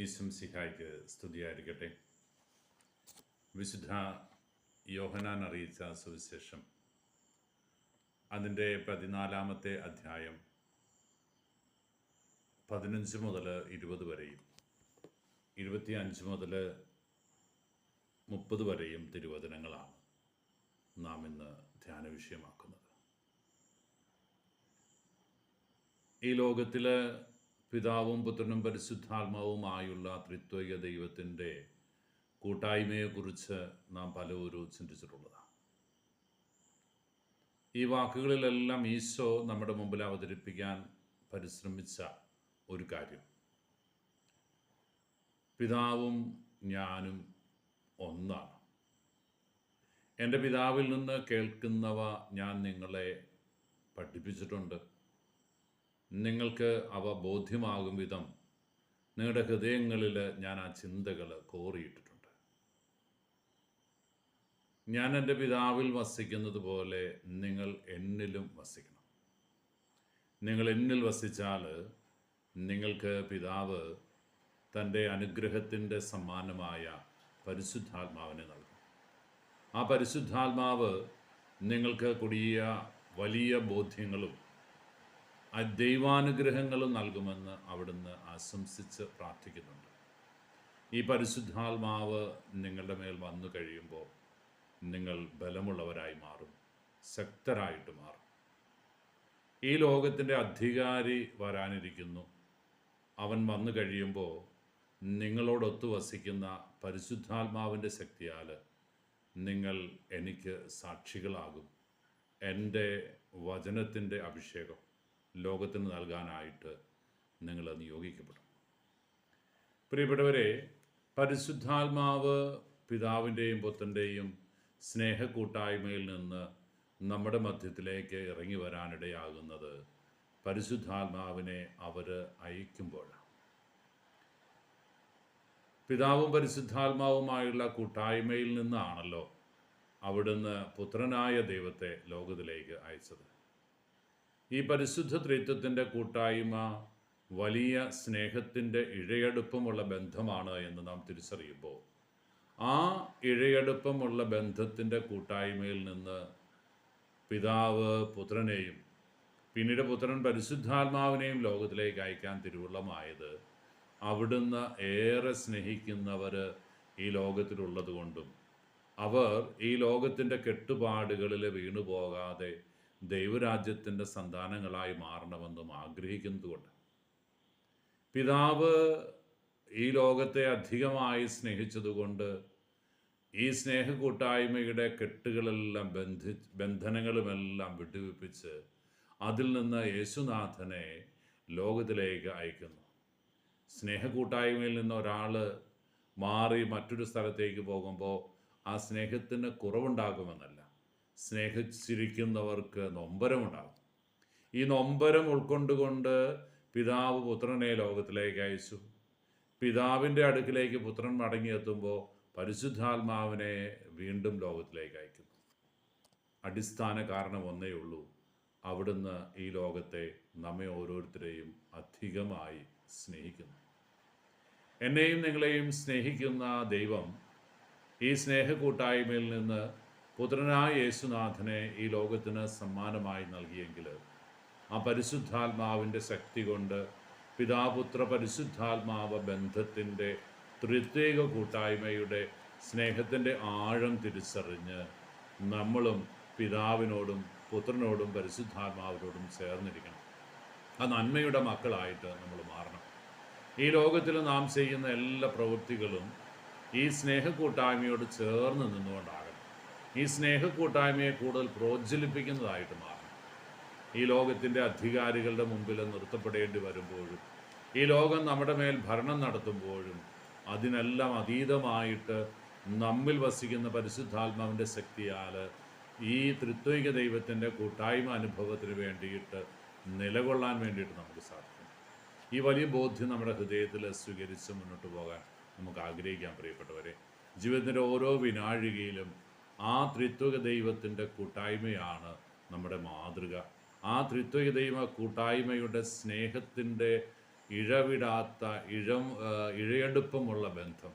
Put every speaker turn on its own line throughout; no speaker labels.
ഈശംസിഹായ്ക്ക് സ്തുതിയായിരിക്കട്ടെ. വിശുദ്ധ യോഹന്നാൻ അറിയിച്ച സുവിശേഷം അതിൻ്റെ 14-ാമത്തെ അധ്യായം 15 മുതൽ 20 വരെയും 25 മുതൽ 30 വരെയും തിരുവചനങ്ങളാണ് നാം ഇന്ന് ധ്യാന വിഷയമാക്കുന്നത്. ഈ ലോകത്തിൽ പിതാവും പുത്രനും പരിശുദ്ധാത്മാവുമായുള്ള ത്രിത്വൈക ദൈവത്തിൻ്റെ കൂട്ടായ്മയെക്കുറിച്ച് നാം പലവരും ചിന്തിച്ചിട്ടുള്ളതാണ്. ഈ വാക്കുകളിലെല്ലാം ഈശോ നമ്മുടെ മുമ്പിൽ അവതരിപ്പിക്കാൻ പരിശ്രമിച്ച ഒരു കാര്യം, പിതാവും ഞാനും ഒന്നാണ്. എൻ്റെ പിതാവിൽ നിന്ന് കേൾക്കുന്നവ ഞാൻ നിങ്ങളെ പഠിപ്പിച്ചിട്ടുണ്ട്. നിങ്ങൾക്ക് അവ ബോധ്യമാകും വിധം നിങ്ങളുടെ ഹൃദയങ്ങളിൽ ഞാൻ ആ ചിന്തകൾ കോറിയിട്ടിട്ടുണ്ട്. ഞാൻ എൻ്റെ പിതാവിൽ വസിക്കുന്നത് പോലെ നിങ്ങൾ എന്നിലും വസിക്കണം. നിങ്ങൾ എന്നിൽ വസിച്ചാൽ നിങ്ങൾക്ക് പിതാവ് തൻ്റെ അനുഗ്രഹത്തിൻ്റെ സമ്മാനമായ പരിശുദ്ധാത്മാവിനെ നൽകും. ആ പരിശുദ്ധാത്മാവ് നിങ്ങൾക്ക് വലിയ ബോധ്യങ്ങളും ദൈവാനുഗ്രഹങ്ങളും നൽകുമെന്ന് അവിടുന്ന് ആശംസിച്ച് പ്രാർത്ഥിക്കുന്നുണ്ട്. ഈ പരിശുദ്ധാത്മാവ് നിങ്ങളുടെ മേൽ വന്നു കഴിയുമ്പോൾ നിങ്ങൾ ബലമുള്ളവരായി മാറും, ശക്തരായിട്ട് മാറും. ഈ ലോകത്തിൻ്റെ അധികാരി വരാനിരിക്കുന്നു. അവൻ വന്നു കഴിയുമ്പോൾ നിങ്ങളോടൊത്തു വസിക്കുന്ന പരിശുദ്ധാത്മാവിൻ്റെ ശക്തിയാൽ നിങ്ങൾ എനിക്ക് സാക്ഷികളാകും. എൻ്റെ വചനത്തിൻ്റെ അഭിഷേകം ലോകത്തിന് നൽകാനായിട്ട് നിങ്ങൾ നിയോഗിക്കപ്പെടും. പ്രിയപ്പെട്ടവരെ, പരിശുദ്ധാത്മാവ് പിതാവിൻ്റെയും പുത്രൻ്റെയും സ്നേഹക്കൂട്ടായ്മയിൽ നിന്ന് നമ്മുടെ മധ്യത്തിലേക്ക് ഇറങ്ങി വരാനിടയാകുന്നത് പരിശുദ്ധാത്മാവിനെ അവർ അയക്കുമ്പോഴാണ്. പിതാവും പരിശുദ്ധാത്മാവുമായുള്ള കൂട്ടായ്മയിൽ നിന്നാണല്ലോ അവിടുന്ന് പുത്രനായ ദൈവത്തെ ലോകത്തിലേക്ക് അയച്ചത്. ഈ പരിശുദ്ധ ത്രിത്വത്തിൻ്റെ കൂട്ടായ്മ വലിയ സ്നേഹത്തിൻ്റെ ഇഴയടുപ്പമുള്ള ബന്ധമാണ് എന്ന് നാം തിരിച്ചറിയുമ്പോൾ, ആ ഇഴയടുപ്പമുള്ള ബന്ധത്തിൻ്റെ കൂട്ടായ്മയിൽ നിന്ന് പിതാവ് പുത്രനെയും പിന്നീട് പുത്രൻ പരിശുദ്ധാത്മാവിനെയും ലോകത്തിലേക്ക് അയക്കാൻ തിരുവുള്ളമായത് അവിടുന്ന് ഏറെ സ്നേഹിക്കുന്നവർ ഈ ലോകത്തിലുള്ളത് കൊണ്ടും അവർ ഈ ലോകത്തിൻ്റെ കെട്ടുപാടുകളിൽ വീണുപോകാതെ ദൈവരാജ്യത്തിൻ്റെ സന്താനങ്ങളായി മാറണമെന്നും ആഗ്രഹിക്കുന്നതുകൊണ്ട്. പിതാവ് ഈ ലോകത്തെ അധികമായി സ്നേഹിച്ചതുകൊണ്ട് ഈ സ്നേഹക്കൂട്ടായ്മയുടെ കെട്ടുകളെല്ലാം ബന്ധനങ്ങളുമെല്ലാം വിട്ടുവിപ്പിച്ച് അതിൽ നിന്ന് യേശുനാഥനെ ലോകത്തിലേക്ക് അയക്കുന്നു. സ്നേഹക്കൂട്ടായ്മയിൽ നിന്ന് ഒരാൾ മാറി മറ്റൊരു സ്ഥലത്തേക്ക് പോകുമ്പോൾ ആ സ്നേഹത്തിന് കുറവുണ്ടാകുമെന്നല്ല, സ്നേഹിച്ചിരിക്കുന്നവർക്ക് നൊമ്പരമുണ്ടാകും. ഈ നൊമ്പരം ഉൾക്കൊണ്ടുകൊണ്ട് പിതാവ് പുത്രനെ ലോകത്തിലേക്ക് അയച്ചു. പിതാവിൻ്റെ അടുക്കിലേക്ക് പുത്രൻ മടങ്ങിയെത്തുമ്പോൾ പരിശുദ്ധാത്മാവിനെ വീണ്ടും ലോകത്തിലേക്ക് അയക്കുന്നു. അടിസ്ഥാന കാരണം ഒന്നേ ഉള്ളൂ, അവിടുന്ന് ഈ ലോകത്തെ നമ്മെ ഓരോരുത്തരെയും അധികമായി സ്നേഹിക്കുന്നു. എന്നെയും നിങ്ങളെയും സ്നേഹിക്കുന്ന ദൈവം ഈ സ്നേഹക്കൂട്ടായ്മയിൽ നിന്ന് പുത്രനായ യേശുനാഥനെ ഈ ലോകത്തിന് സമ്മാനമായി നൽകിയെങ്കിൽ ആ പരിശുദ്ധാത്മാവിൻ്റെ ശക്തി കൊണ്ട് പിതാപുത്ര പരിശുദ്ധാത്മാവ ബന്ധത്തിൻ്റെ ത്രിത്വൈക കൂട്ടായ്മയുടെ സ്നേഹത്തിൻ്റെ ആഴം തിരിച്ചറിഞ്ഞ് നമ്മളും പിതാവിനോടും പുത്രനോടും പരിശുദ്ധാത്മാവിനോടും ചേർന്നിരിക്കണം. ആ നന്മയുടെ മക്കളായിട്ട് നമ്മൾ മാറണം. ഈ ലോകത്തിൽ നാം ചെയ്യുന്ന എല്ലാ പ്രവൃത്തികളും ഈ സ്നേഹക്കൂട്ടായ്മയോട് ചേർന്ന് നിന്നുകൊണ്ടാകണം. ഈ സ്നേഹക്കൂട്ടായ്മയെ കൂടുതൽ പ്രോജ്വലിപ്പിക്കുന്നതായിട്ട് മാറണം. ഈ ലോകത്തിൻ്റെ അധികാരികളുടെ മുമ്പിൽ നിർത്തപ്പെടേണ്ടി വരുമ്പോഴും ഈ ലോകം നമ്മുടെ മേൽ ഭരണം നടത്തുമ്പോഴും അതിനെല്ലാം അതീതമായിട്ട് നമ്മിൽ വസിക്കുന്ന പരിശുദ്ധാത്മാവിൻ്റെ ശക്തിയാൽ ഈ ത്രിത്വൈക ദൈവത്തിൻ്റെ കൂട്ടായ്മ അനുഭവത്തിന് വേണ്ടിയിട്ട് നിലകൊള്ളാൻ വേണ്ടിയിട്ട് നമുക്ക് സാധിക്കും. ഈ വലിയ ബോധ്യം നമ്മുടെ ഹൃദയത്തിൽ സ്വീകരിച്ച് മുന്നോട്ട് പോകാൻ നമുക്ക് ആഗ്രഹിക്കാം. പ്രിയപ്പെട്ടവരെ, ജീവിതത്തിൻ്റെ ഓരോ വിനാഴികയിലും ആ ത്രിത്വക ദൈവത്തിൻ്റെ കൂട്ടായ്മയാണ് നമ്മുടെ മാതൃക. ആ ത്രിത്വക ദൈവ കൂട്ടായ്മയുടെ സ്നേഹത്തിൻ്റെ ഇഴവിടാത്ത ഇഴയെടുപ്പമുള്ള ബന്ധം,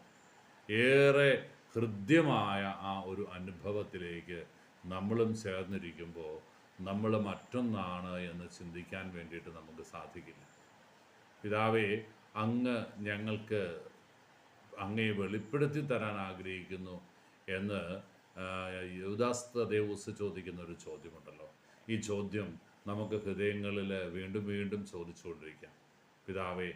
ഏറെ ഹൃദ്യമായ ആ ഒരു അനുഭവത്തിലേക്ക് നമ്മളും ചേർന്നിരിക്കുമ്പോൾ നമ്മൾ മറ്റൊന്നാണ് എന്ന് ചിന്തിക്കാൻ വേണ്ടിയിട്ട് നമുക്ക് സാധിക്കില്ല. പിതാവേ, അങ്ങ് ഞങ്ങൾക്ക് അങ്ങയെ വെളിപ്പെടുത്തി തരാൻ ആഗ്രഹിക്കുന്നു എന്ന് യൂദാസ് തദേവൂസ് ചോദിക്കുന്ന ഒരു ചോദ്യമുണ്ടല്ലോ. ഈ ചോദ്യം നമുക്ക് ഹൃദയങ്ങളിൽ വീണ്ടും വീണ്ടും ചോദിച്ചുകൊണ്ടിരിക്കാം. പിതാവേ,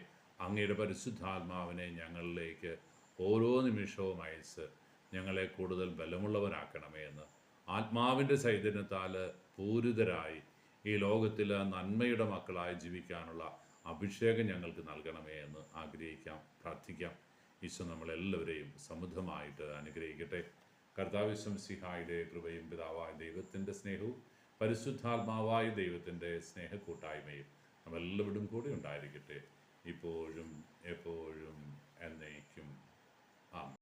അങ്ങയുടെ പരിശുദ്ധാത്മാവിനെ ഞങ്ങളിലേക്ക് ഓരോ നിമിഷവും അയച്ച് ഞങ്ങളെ കൂടുതൽ ബലമുള്ളവരാക്കണമേ എന്ന്, ആത്മാവിൻ്റെ ചൈതന്യത്താൽ പൂരിതരായി ഈ ലോകത്തിൽ നന്മയുടെ മക്കളായി ജീവിക്കാനുള്ള അഭിഷേകം ഞങ്ങൾക്ക് നൽകണമേ എന്ന് ആഗ്രഹിക്കാം, പ്രാർത്ഥിക്കാം. ഈശോ നമ്മളെല്ലാവരെയും സമൃദ്ധമായിട്ട് അനുഗ്രഹിക്കട്ടെ. കർത്താവ് മിശിഹായുടെ കൃപയും പിതാവായ ദൈവത്തിൻ്റെ സ്നേഹവും പരിശുദ്ധാത്മാവായ ദൈവത്തിൻ്റെ സ്നേഹക്കൂട്ടായ്മയും നമ്മളെല്ലാവരും കൂടി ഉണ്ടായിരിക്കട്ടെ, ഇപ്പോഴും എപ്പോഴും എന്നേക്കും. ആമേൻ.